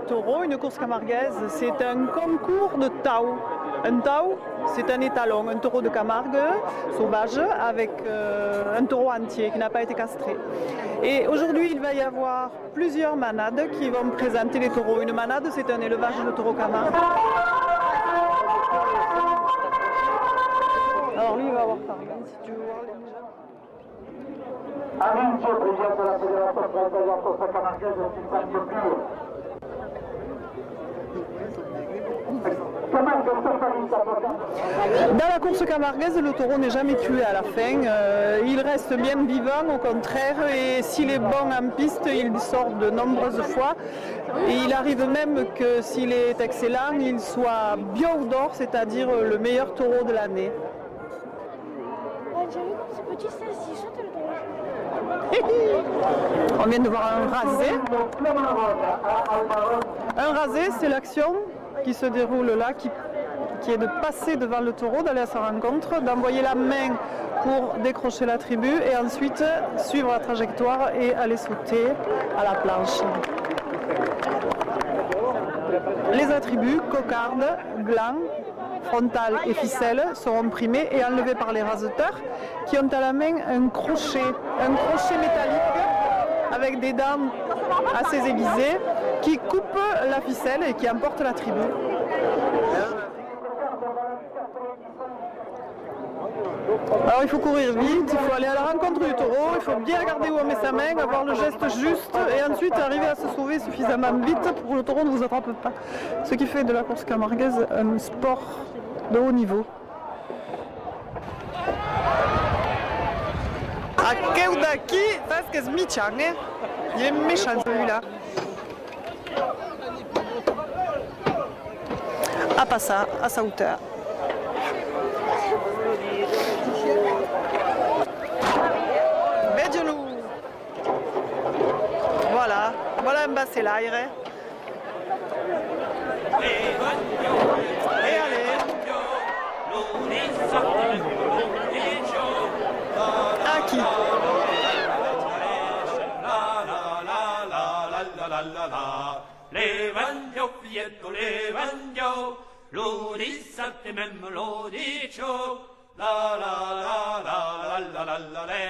taureaux, une course camarguaise, c'est un concours de tau. Un tau, c'est un étalon, un taureau de Camargue sauvage avec un taureau entier qui n'a pas été castré. Et aujourd'hui, il va y avoir plusieurs manades qui vont présenter les taureaux. Une manade, c'est un élevage de taureaux Camargue. Alors lui, il va avoir ça. Regarde si tu veux voir les déjà. Annuncio, presidente della Federazione della Corsa Camarguese, Silvano Pio. Dans la course camarguaise, le taureau n'est jamais tué à la fin. Il reste bien vivant, au contraire, et s'il est bon en piste, il sort de nombreuses fois. Et il arrive même que s'il est excellent, il soit bio d'or, c'est-à-dire le meilleur taureau de l'année. On vient de voir un rasé. Un rasé, c'est l'action qui se déroule là, qui est de passer devant le taureau, d'aller à sa rencontre, d'envoyer la main pour décrocher l'attribut et ensuite suivre la trajectoire et aller sauter à la planche. Les attributs, cocarde, gland, frontal et ficelle seront primés et enlevés par les raseteurs qui ont à la main un crochet métallique avec des dents assez aiguisées qui coupe la ficelle et qui emporte l'attribut. Alors il faut courir vite, il faut aller à la rencontre du taureau, il faut bien regarder où on met sa main, avoir le geste juste et ensuite arriver à se sauver suffisamment vite pour que le taureau ne vous attrape pas. Ce qui fait de la course camarguaise un sport de haut niveau. Akeudaki, parce que Smichan, il est méchant celui-là. À Passa, à sa hauteur. Bedjolou. Voilà, voilà un basset l'air. Et allez. À qui? Levandio, fietto, levandio, lo dissate mem lo dicio, la la la la la la la la.